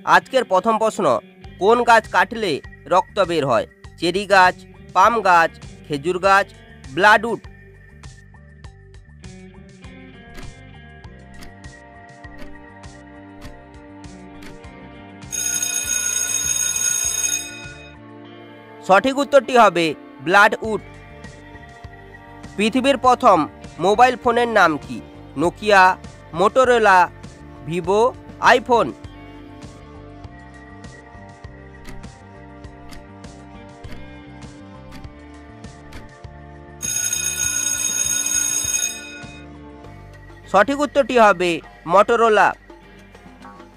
আজকের প্রথম প্রশ্ন, কোন গাছ কাটলে রক্ত বের হয়? চেরি গাছ, পাম গাছ, খেজুর গাছ, ব্লাডউড। সঠিক উত্তরটি হবে ব্লাডউড। পৃথিবীর প্রথম মোবাইল ফোনের নাম কি? Nokia, Motorola, Vivo, iPhone. সঠিক উত্তরটি হবে মোটোরোলা।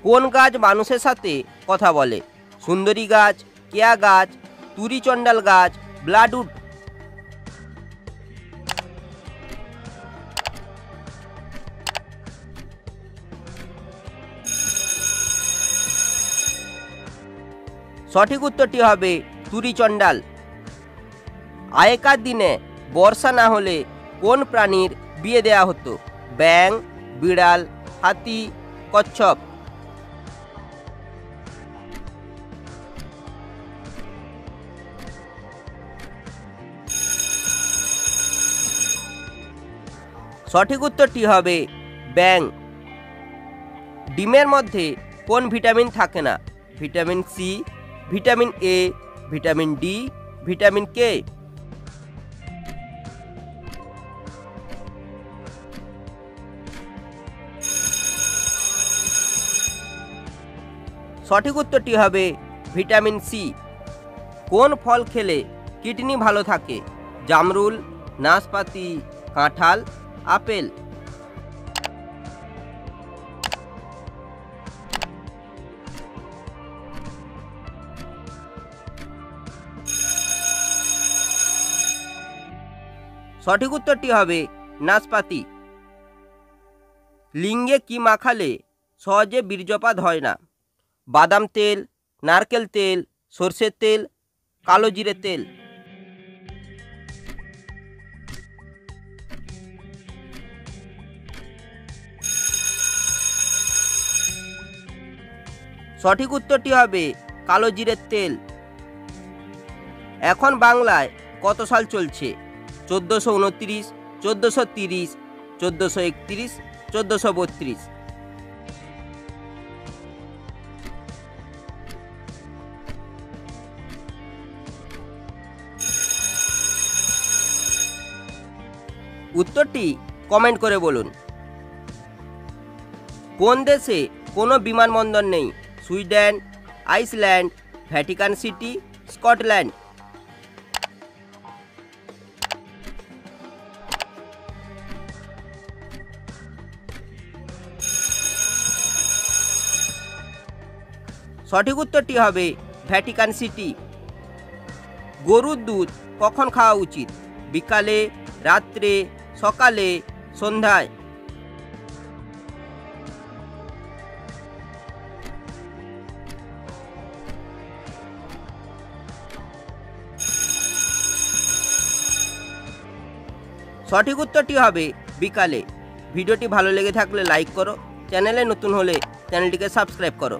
কোন গাছ মানুষের সাথে কথা বলে? সুন্দরী গাছ, কেয়া গাছ, তুরিচণ্ডাল গাছ, ব্লাডউড। সঠিক উত্তরটি হবে তুরিচণ্ডাল। আগেকার দিনে বর্ষা না হলে কোন প্রাণীর বিয়ে দেয়া হতো? ব্যাঙ, বিড়াল, হাতি, কচ্ছপ। সঠিক উত্তরটি হবে ব্যাঙ। ডিমের মধ্যে কোন ভিটামিন থাকে না? Vitamin C, vitamin A, vitamin D, vitamin K. সঠিক উত্তরটি হবে ভিটামিন সি। কোন ফল খেলে কিডনি ভালো থাকে? জামরুল, নাশপাতি, কাঁঠাল, আপেল। সঠিক উত্তরটি হবে নাশপাতি। লিঙ্গে কি মাখালে সহজে বীর্যপাত হয় না? বাদাম তেল, নারকেল তেল, সরষের তেল, কালো জিরে তেল। সঠিক উত্তরটি হবে কালো জিরের তেল। এখন বাংলায় কত সাল চলছে? 1429, 1430, 1431, 1432। উত্তরটি কমেন্ট করে বলুন। কোন দেশে কোনো বিমানবন্দর নেই? Sweden, Iceland, Vatican city, Scotland. সঠিক উত্তরটি হবে ভ্যাটিকান সিটি। গরুর দুধ কখন খাওয়া উচিত? বিকালে, রাত্রে, সকালে, সন্ধ্যায়। সঠিক উত্তরটি হবে বিকালে। ভিডিওটি ভালো লেগে থাকলে লাইক করো, চ্যানেলে নতুন হলে চ্যানেলটিকে সাবস্ক্রাইব করো।